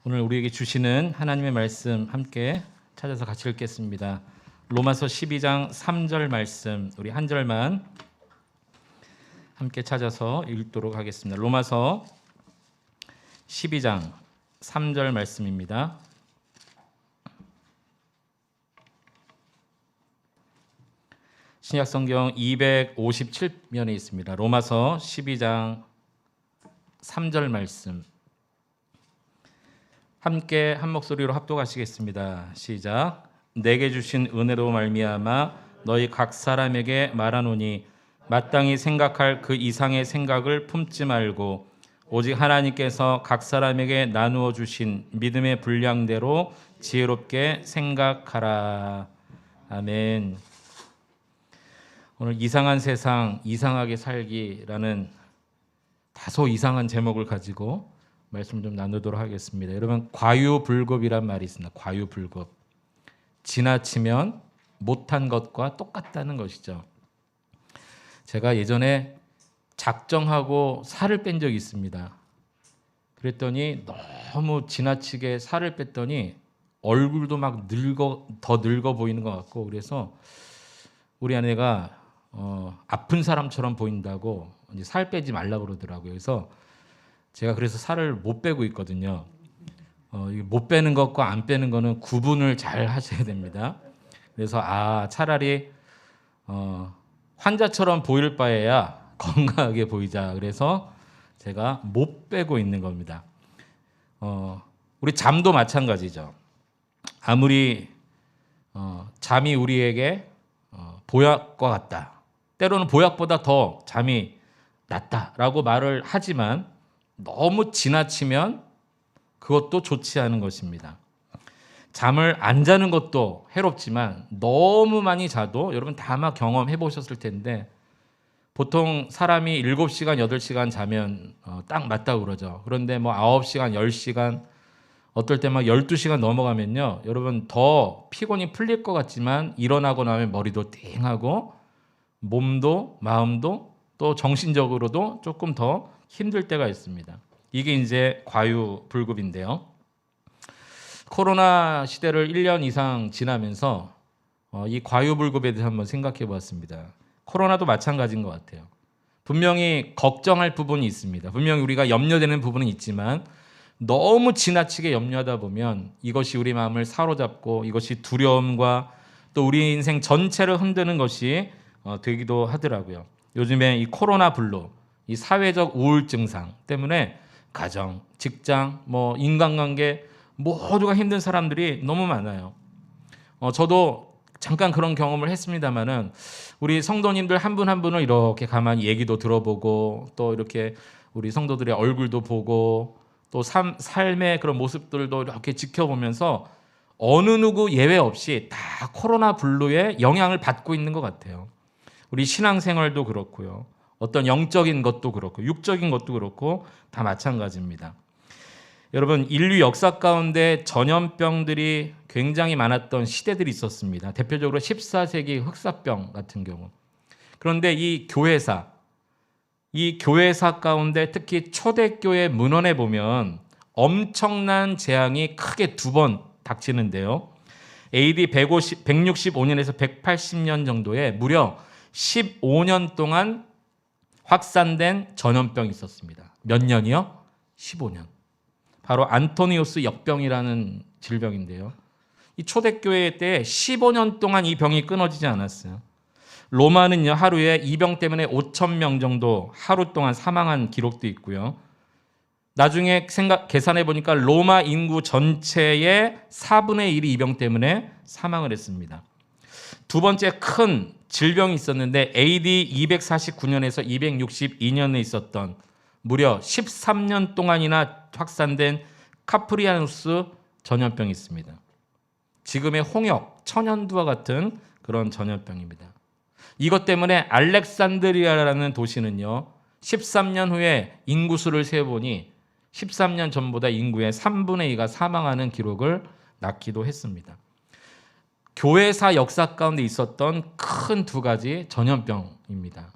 오늘 우리에게 주시는 하나님의 말씀 함께 찾아서 같이 읽겠습니다. 로마서 12장 3절 말씀, 우리 한 절만 함께 찾아서 읽도록 하겠습니다. 로마서 12장 3절 말씀입니다. 신약성경 257면에 있습니다. 로마서 12장 3절 말씀 함께 한 목소리로 합독하시겠습니다. 시작. 내게 주신 은혜로 말미암아 너희 각 사람에게 말하노니 마땅히 생각할 그 이상의 생각을 품지 말고 오직 하나님께서 각 사람에게 나누어 주신 믿음의 분량대로 지혜롭게 생각하라. 아멘. 오늘 이상한 세상 이상하게 살기라는 다소 이상한 제목을 가지고 말씀 좀 나누도록 하겠습니다. 여러분, 과유불급이란 말이 있습니다. 과유불급. 지나치면 못한 것과 똑같다는 것이죠. 제가 예전에 작정하고 살을 뺀 적이 있습니다. 그랬더니 너무 지나치게 살을 뺐더니 얼굴도 막 더 늙어 보이는 것 같고, 그래서 우리 아내가 아픈 사람처럼 보인다고 이제 살 빼지 말라고 그러더라고요. 그래서 살을 못 빼고 있거든요. 못 빼는 것과 안 빼는 거는 구분을 잘 하셔야 됩니다. 그래서 차라리 환자처럼 보일 바에야 건강하게 보이자. 그래서 제가 못 빼고 있는 겁니다. 우리 잠도 마찬가지죠. 아무리 잠이 우리에게 보약과 같다, 때로는 보약보다 더 잠이 낫다라고 말을 하지만 너무 지나치면 그것도 좋지 않은 것입니다. 잠을 안 자는 것도 해롭지만 너무 많이 자도 여러분 다 아마 경험해 보셨을 텐데, 보통 사람이 7시간, 8시간 자면 딱 맞다고 그러죠. 그런데 9시간, 10시간, 어떨 때 막 12시간 넘어가면요, 여러분 더 피곤이 풀릴 것 같지만 일어나고 나면 머리도 띵하고 몸도 마음도 또 정신적으로도 조금 더 힘들 때가 있습니다. 이게 이제 과유불급인데요. 코로나 시대를 1년 이상 지나면서 이 과유불급에 대해서 한번 생각해 보았습니다. 코로나도 마찬가지인 것 같아요. 분명히 걱정할 부분이 있습니다. 분명히 우리가 염려되는 부분은 있지만 너무 지나치게 염려하다 보면 이것이 우리 마음을 사로잡고 이것이 두려움과 또 우리 인생 전체를 흔드는 것이 되기도 하더라고요. 요즘에 이 코로나 블루, 이 사회적 우울증상 때문에 가정, 직장, 인간관계 모두가 힘든 사람들이 너무 많아요. 저도 잠깐 그런 경험을 했습니다만은 우리 성도님들 한 분 한 분을 이렇게 가만히 얘기도 들어보고 또 이렇게 우리 성도들의 얼굴도 보고 또 삶의 그런 모습들도 이렇게 지켜보면서 어느 누구 예외 없이 다 코로나 블루에 영향을 받고 있는 것 같아요. 우리 신앙생활도 그렇고요. 어떤 영적인 것도 그렇고 육적인 것도 그렇고 다 마찬가지입니다. 여러분, 인류 역사 가운데 전염병들이 굉장히 많았던 시대들이 있었습니다. 대표적으로 14세기 흑사병 같은 경우. 그런데 이 교회사 가운데 특히 초대교회 문헌에 보면 엄청난 재앙이 크게 2번 닥치는데요. AD 165년에서 180년 정도에 무려 15년 동안 확산된 전염병이 있었습니다. 몇 년이요? 15년. 바로 안토니우스 역병이라는 질병인데요. 이 초대교회 때 15년 동안 이 병이 끊어지지 않았어요. 로마는요, 하루에 이 병 때문에 5,000명 정도 하루 동안 사망한 기록도 있고요. 나중에 계산해 보니까 로마 인구 전체의 4분의 1이 이 병 때문에 사망을 했습니다. 두 번째 큰 질병이 있었는데 AD 249년에서 262년에 있었던 무려 13년 동안이나 확산된 카프리아누스 전염병이 있습니다. 지금의 홍역, 천연두와 같은 그런 전염병입니다. 이것 때문에 알렉산드리아라는 도시는요, 13년 후에 인구수를 세어보니 13년 전보다 인구의 3분의 2가 사망하는 기록을 낳기도 했습니다. 교회사 역사 가운데 있었던 큰 2가지 전염병입니다.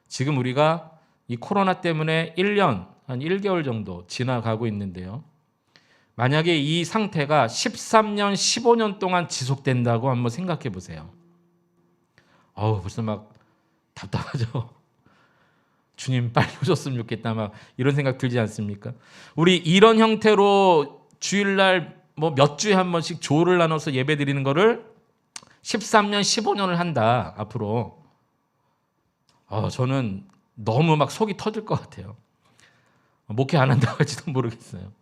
지금 우리가 이 코로나 때문에 1년, 한 1개월 정도 지나가고 있는데요. 만약에 이 상태가 13년, 15년 동안 지속된다고 한번 생각해 보세요. 벌써 막 답답하죠. 주님 빨리 오셨으면 좋겠다 막 이런 생각 들지 않습니까? 우리 이런 형태로 주일날 뭐 몇 주에 한 번씩 조를 나눠서 예배 드리는 거를 13년, 15년을 한다 앞으로. 저는 너무 막 속이 터질 것 같아요. 목회 안 한다고 할지도 모르겠어요.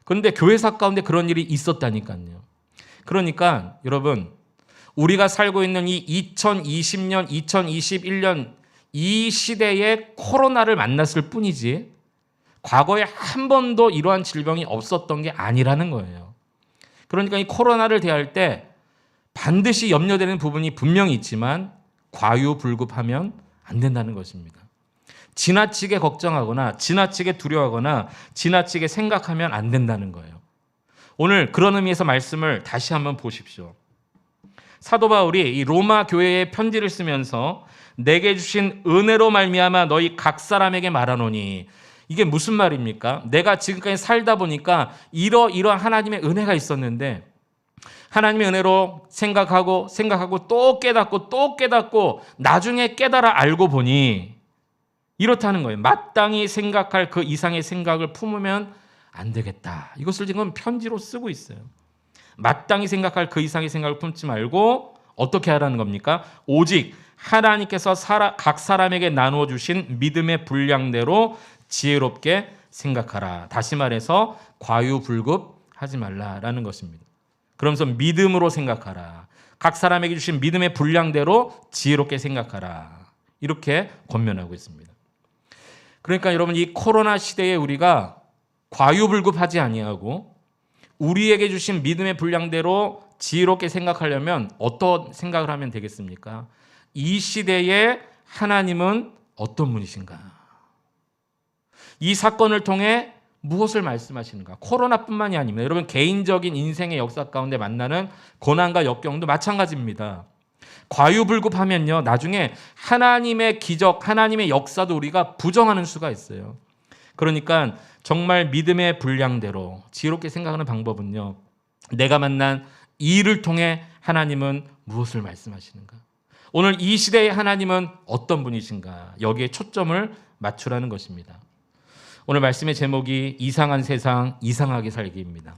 그런데 교회사 가운데 그런 일이 있었다니까요. 그러니까 여러분, 우리가 살고 있는 이 2020년, 2021년 이 시대에 코로나를 만났을 뿐이지 과거에 한 번도 이러한 질병이 없었던 게 아니라는 거예요. 그러니까 이 코로나를 대할 때 반드시 염려되는 부분이 분명히 있지만 과유불급하면 안 된다는 것입니다. 지나치게 걱정하거나 지나치게 두려워하거나 지나치게 생각하면 안 된다는 거예요. 오늘 그런 의미에서 말씀을 다시 한번 보십시오. 사도 바울이 이 로마 교회에 편지를 쓰면서 내게 주신 은혜로 말미암아 너희 각 사람에게 말하노니, 이게 무슨 말입니까? 내가 지금까지 살다 보니까 이러한 하나님의 은혜가 있었는데 하나님의 은혜로 생각하고 또 깨닫고 나중에 깨달아 알고 보니 이렇다는 거예요. 마땅히 생각할 그 이상의 생각을 품으면 안 되겠다. 이것을 지금 편지로 쓰고 있어요. 마땅히 생각할 그 이상의 생각을 품지 말고 어떻게 하라는 겁니까? 오직 하나님께서 각 사람에게 나누어 주신 믿음의 분량대로 지혜롭게 생각하라. 다시 말해서 과유불급하지 말라라는 것입니다. 그러면서 믿음으로 생각하라. 각 사람에게 주신 믿음의 분량대로 지혜롭게 생각하라. 이렇게 권면하고 있습니다. 그러니까 여러분, 이 코로나 시대에 우리가 과유불급하지 아니하고 우리에게 주신 믿음의 분량대로 지혜롭게 생각하려면 어떤 생각을 하면 되겠습니까? 이 시대에 하나님은 어떤 분이신가? 이 사건을 통해 무엇을 말씀하시는가? 코로나뿐만이 아닙니다. 여러분, 개인적인 인생의 역사 가운데 만나는 고난과 역경도 마찬가지입니다. 과유불급하면요, 나중에 하나님의 기적, 하나님의 역사도 우리가 부정하는 수가 있어요. 그러니까 정말 믿음의 분량대로 지혜롭게 생각하는 방법은요, 내가 만난 이 일을 통해 하나님은 무엇을 말씀하시는가? 오늘 이 시대의 하나님은 어떤 분이신가? 여기에 초점을 맞추라는 것입니다. 오늘 말씀의 제목이 이상한 세상, 이상하게 살기입니다.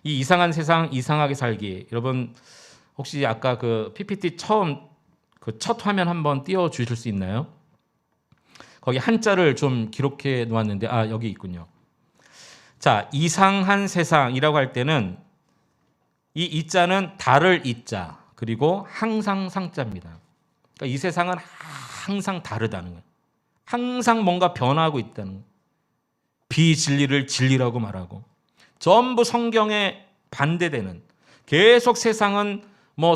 이 이상한 세상, 이상하게 살기. 여러분, 혹시 아까 그 PPT 처음 첫 화면 한번 띄워 주실 수 있나요? 거기 한자를 좀 기록해 놓았는데, 여기 있군요. 자, 이상한 세상이라고 할 때는 이 이자는 다를 이자, 그리고 항상 상자입니다. 그러니까 이 세상은 항상 다르다는 거예요. 항상 뭔가 변화하고 있다는 거예요. 비진리를 진리라고 말하고 전부 성경에 반대되는, 계속 세상은 뭐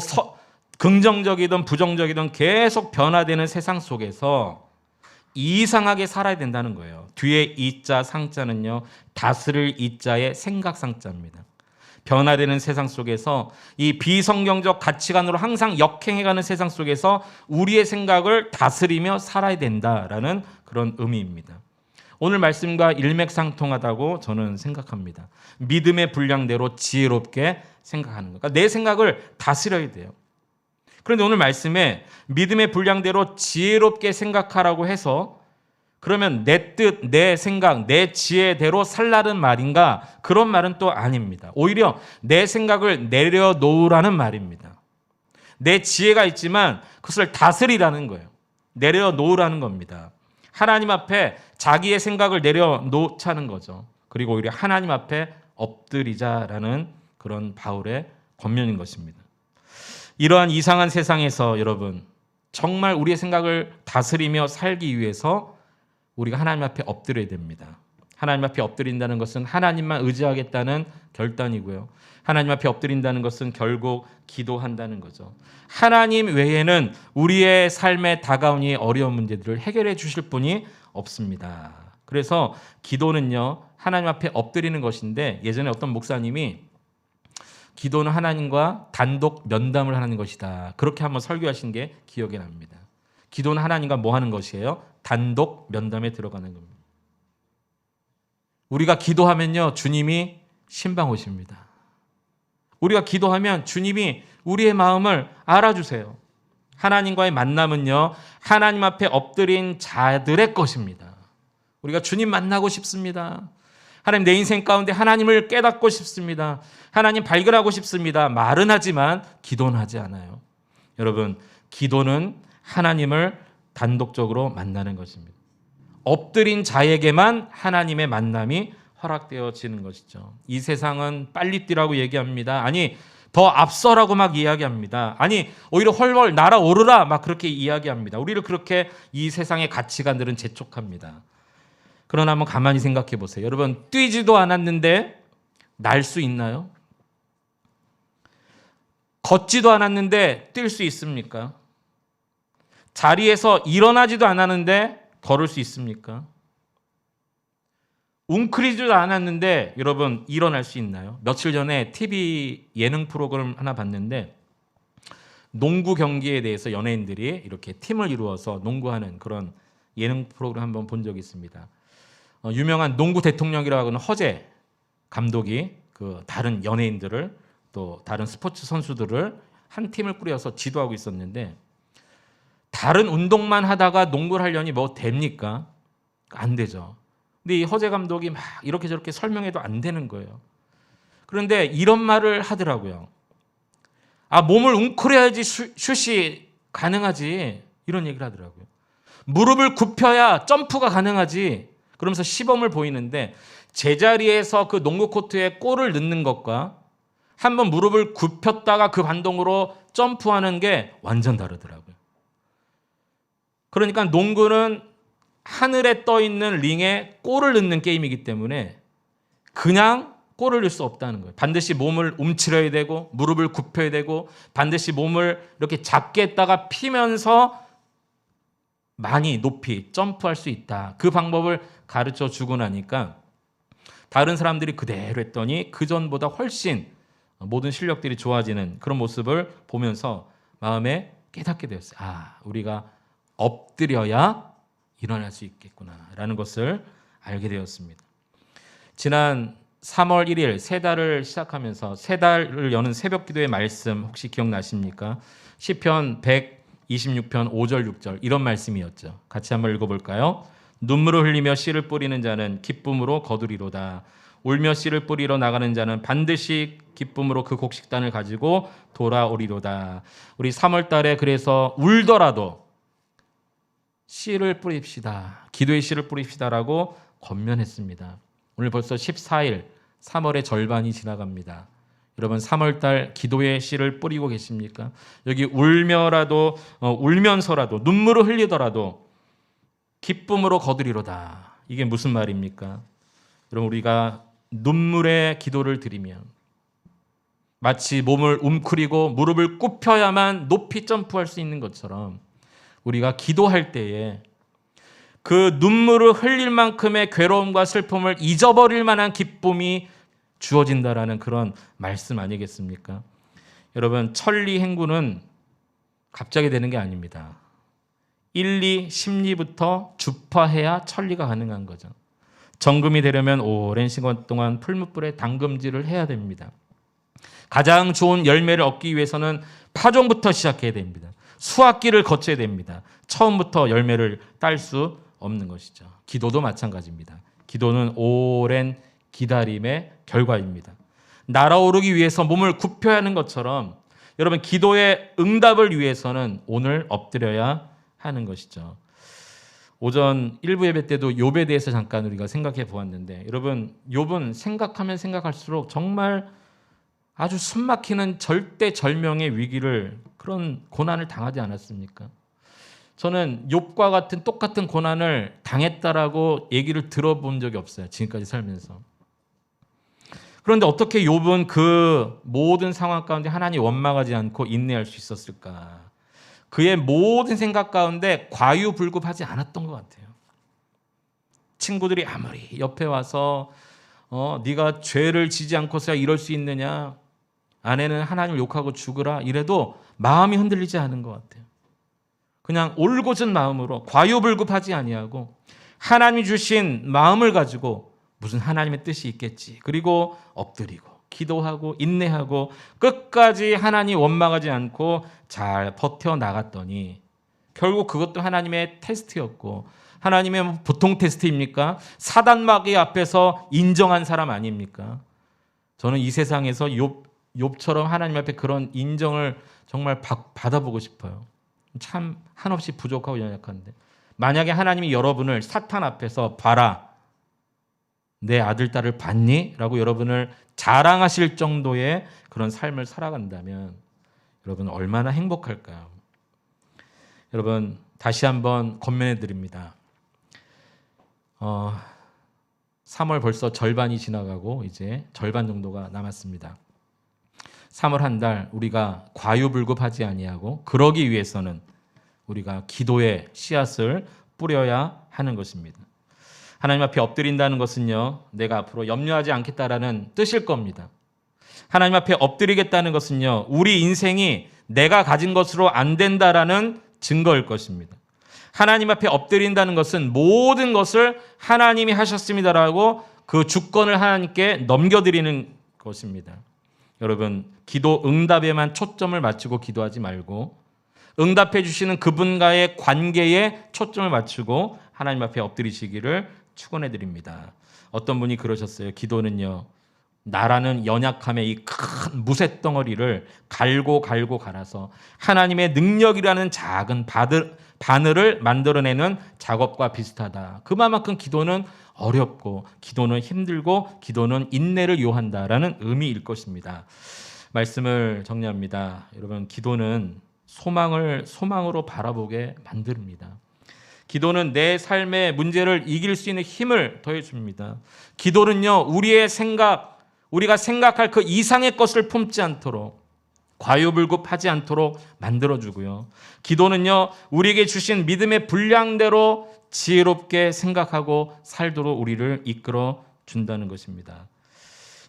긍정적이든 부정적이든 계속 변화되는 세상 속에서 이상하게 살아야 된다는 거예요. 뒤에 이자 상자는요, 다스릴 이자의 생각 상자입니다. 변화되는 세상 속에서 이 비성경적 가치관으로 항상 역행해가는 세상 속에서 우리의 생각을 다스리며 살아야 된다라는 그런 의미입니다. 오늘 말씀과 일맥상통하다고 저는 생각합니다. 믿음의 분량대로 지혜롭게 생각하는 것. 그러니까 내 생각을 다스려야 돼요. 그런데 오늘 말씀에 믿음의 분량대로 지혜롭게 생각하라고 해서 그러면 내 뜻, 내 생각, 내 지혜대로 살라는 말인가? 그런 말은 또 아닙니다. 오히려 내 생각을 내려놓으라는 말입니다. 내 지혜가 있지만 그것을 다스리라는 거예요. 내려놓으라는 겁니다. 하나님 앞에 자기의 생각을 내려놓자는 거죠. 그리고 오히려 하나님 앞에 엎드리자라는 그런 바울의 권면인 것입니다. 이러한 이상한 세상에서 여러분, 정말 우리의 생각을 다스리며 살기 위해서 우리가 하나님 앞에 엎드려야 됩니다. 하나님 앞에 엎드린다는 것은 하나님만 의지하겠다는 결단이고요. 하나님 앞에 엎드린다는 것은 결국 기도한다는 거죠. 하나님 외에는 우리의 삶에 다가온 이 어려운 문제들을 해결해 주실 분이 없습니다. 그래서 기도는요, 하나님 앞에 엎드리는 것인데, 예전에 어떤 목사님이 기도는 하나님과 단독 면담을 하는 것이다, 그렇게 한번 설교하신 게 기억이 납니다. 기도는 하나님과 뭐 하는 것이에요? 단독 면담에 들어가는 겁니다. 우리가 기도하면요, 주님이 신방 오십니다. 우리가 기도하면 주님이 우리의 마음을 알아주세요. 하나님과의 만남은요, 하나님 앞에 엎드린 자들의 것입니다. 우리가 주님 만나고 싶습니다. 하나님, 내 인생 가운데 하나님을 깨닫고 싶습니다. 하나님 발견하고 싶습니다. 말은 하지만 기도는 하지 않아요. 여러분, 기도는 하나님을 단독적으로 만나는 것입니다. 엎드린 자에게만 하나님의 만남이 허락되어지는 것이죠. 이 세상은 빨리 뛰라고 얘기합니다. 아니, 더 앞서라고 막 이야기합니다. 아니, 오히려 훨훨 날아오르라 막 그렇게 이야기합니다. 우리를 그렇게 이 세상의 가치관들은 재촉합니다. 그러나 한번 가만히 생각해 보세요. 여러분, 뛰지도 않았는데 날 수 있나요? 걷지도 않았는데 뛸 수 있습니까? 자리에서 일어나지도 않았는데 걸을 수 있습니까? 웅크리지도 않았는데 여러분, 일어날 수 있나요? 며칠 전에 TV 예능 프로그램 하나 봤는데 농구 경기에 대해서 연예인들이 이렇게 팀을 이루어서 농구하는 그런 예능 프로그램 한번 본 적이 있습니다. 유명한 농구 대통령이라고 하는 허재 감독이 그 다른 연예인들을 또 다른 스포츠 선수들을 한 팀을 꾸려서 지도하고 있었는데, 다른 운동만 하다가 농구를 하려니 뭐 됩니까? 안 되죠. 근데 이 허재 감독이 막 이렇게 저렇게 설명해도 안 되는 거예요. 그런데 이런 말을 하더라고요. 몸을 웅크려야지 슛이 가능하지. 이런 얘기를 하더라고요. 무릎을 굽혀야 점프가 가능하지. 그러면서 시범을 보이는데, 제자리에서 그 농구 코트에 골을 넣는 것과 한번 무릎을 굽혔다가 그 반동으로 점프하는 게 완전 다르더라고요. 그러니까 농구는 하늘에 떠 있는 링에 골을 넣는 게임이기 때문에 그냥 골을 넣을 수 없다는 거예요. 반드시 몸을 움츠려야 되고 무릎을 굽혀야 되고 반드시 몸을 이렇게 작게 했다가 피면서 많이 높이 점프할 수 있다. 그 방법을 가르쳐 주고 나니까 다른 사람들이 그대로 했더니 그전보다 훨씬 모든 실력들이 좋아지는 그런 모습을 보면서 마음에 깨닫게 되었어요. 우리가 엎드려야 일어날 수 있겠구나라는 것을 알게 되었습니다. 지난 3월 1일 새 달을 시작하면서 새 달을 여는 새벽 기도의 말씀 혹시 기억나십니까? 시편 126편 5절 6절 이런 말씀이었죠. 같이 한번 읽어볼까요? 눈물을 흘리며 씨를 뿌리는 자는 기쁨으로 거두리로다. 울며 씨를 뿌리러 나가는 자는 반드시 기쁨으로 그 곡식단을 가지고 돌아오리로다. 우리 3월 달에 그래서 울더라도 씨를 뿌립시다. 기도의 씨를 뿌립시다라고 권면했습니다. 오늘 벌써 14일, 3월의 절반이 지나갑니다. 여러분 3월 달 기도의 씨를 뿌리고 계십니까? 여기 울면서라도 눈물을 흘리더라도 기쁨으로 거두리로다. 이게 무슨 말입니까? 여러분, 우리가 눈물의 기도를 드리면 마치 몸을 움크리고 무릎을 굽혀야만 높이 점프할 수 있는 것처럼 우리가 기도할 때에 그 눈물을 흘릴 만큼의 괴로움과 슬픔을 잊어버릴 만한 기쁨이 주어진다라는 그런 말씀 아니겠습니까? 여러분, 천리 행군은 갑자기 되는 게 아닙니다. 1, 2, 심리부터 주파해야 천리가 가능한 거죠. 정금이 되려면 오랜 시간 동안 풀무불에 담금질을 해야 됩니다. 가장 좋은 열매를 얻기 위해서는 파종부터 시작해야 됩니다. 수확기를 거쳐야 됩니다. 처음부터 열매를 딸 수 없는 것이죠. 기도도 마찬가지입니다. 기도는 오랜 기다림의 결과입니다. 날아오르기 위해서 몸을 굽혀야 하는 것처럼 여러분, 기도의 응답을 위해서는 오늘 엎드려야 하는 것이죠. 오전 1부 예배 때도 욥에 대해서 잠깐 우리가 생각해 보았는데, 여러분, 욥은 생각하면 생각할수록 정말 아주 숨막히는 절대절명의 위기를, 그런 고난을 당하지 않았습니까? 저는 욥과 같은 똑같은 고난을 당했다라고 얘기를 들어본 적이 없어요. 지금까지 살면서. 그런데 어떻게 욥은 그 모든 상황 가운데 하나님 원망하지 않고 인내할 수 있었을까? 그의 모든 생각 가운데 과유불급하지 않았던 것 같아요. 친구들이 아무리 옆에 와서 네가 죄를 지지 않고서야 이럴 수 있느냐, 아내는 하나님을 욕하고 죽으라 이래도 마음이 흔들리지 않은 것 같아요. 그냥 올곧은 마음으로 과유불급하지 아니하고 하나님이 주신 마음을 가지고 무슨 하나님의 뜻이 있겠지. 그리고 엎드리고 기도하고 인내하고 끝까지 하나님 원망하지 않고 잘 버텨나갔더니 결국 그것도 하나님의 테스트였고, 하나님의 보통 테스트입니까? 사단마귀 앞에서 인정한 사람 아닙니까? 저는 이 세상에서 욥처럼 하나님 앞에 그런 인정을 정말 받아보고 싶어요. 참 한없이 부족하고 연약한데, 만약에 하나님이 여러분을 사탄 앞에서 봐라, 내 아들 딸을 봤니? 라고 여러분을 자랑하실 정도의 그런 삶을 살아간다면 여러분 얼마나 행복할까요? 여러분 다시 한번 권면해 드립니다. 3월 벌써 절반이 지나가고 이제 절반 정도가 남았습니다. 3월 한 달 우리가 과유불급하지 아니하고 그러기 위해서는 우리가 기도의 씨앗을 뿌려야 하는 것입니다. 하나님 앞에 엎드린다는 것은요, 내가 앞으로 염려하지 않겠다라는 뜻일 겁니다. 하나님 앞에 엎드리겠다는 것은요, 우리 인생이 내가 가진 것으로 안 된다라는 증거일 것입니다. 하나님 앞에 엎드린다는 것은 모든 것을 하나님이 하셨습니다라고 그 주권을 하나님께 넘겨드리는 것입니다. 여러분, 기도 응답에만 초점을 맞추고 기도하지 말고 응답해 주시는 그분과의 관계에 초점을 맞추고 하나님 앞에 엎드리시기를 축원해 드립니다. 어떤 분이 그러셨어요. 기도는요, 나라는 연약함의 이 큰 무쇠 덩어리를 갈고 갈아서 하나님의 능력이라는 작은 바늘을 만들어내는 작업과 비슷하다. 그만큼 기도는 어렵고 기도는 힘들고 기도는 인내를 요한다라는 의미일 것입니다. 말씀을 정리합니다. 여러분, 기도는 소망으로 바라보게 만듭니다. 기도는 내 삶의 문제를 이길 수 있는 힘을 더해줍니다. 기도는요, 우리가 생각할 그 이상의 것을 품지 않도록, 과유불급하지 않도록 만들어주고요. 기도는요, 우리에게 주신 믿음의 분량대로 지혜롭게 생각하고 살도록 우리를 이끌어 준다는 것입니다.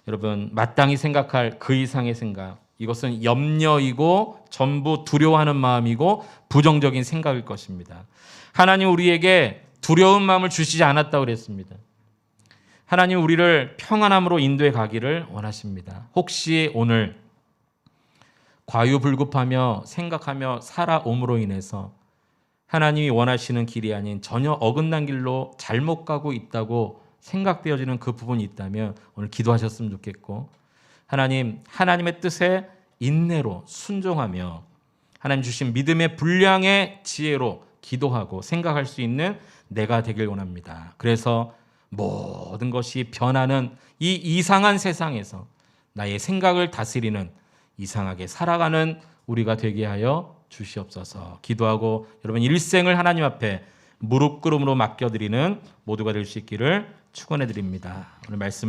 여러분, 마땅히 생각할 그 이상의 생각, 이것은 염려이고 전부 두려워하는 마음이고 부정적인 생각일 것입니다. 하나님 우리에게 두려운 마음을 주시지 않았다고 그랬습니다. 하나님 우리를 평안함으로 인도해 가기를 원하십니다. 혹시 오늘 과유불급하며 생각하며 살아옴으로 인해서 하나님이 원하시는 길이 아닌 전혀 어긋난 길로 잘못 가고 있다고 생각되어지는 그 부분이 있다면 오늘 기도하셨으면 좋겠고, 하나님의 뜻에 인내로 순종하며 하나님 주신 믿음의 분량의 지혜로 기도하고 생각할 수 있는 내가 되길 원합니다. 그래서 모든 것이 변하는 이 이상한 세상에서 나의 생각을 다스리는, 이상하게 살아가는 우리가 되게 하여 주시옵소서. 기도하고 여러분 일생을 하나님 앞에 무릎 꿇음으로 맡겨드리는 모두가 될 수 있기를 축원해 드립니다. 오늘 말씀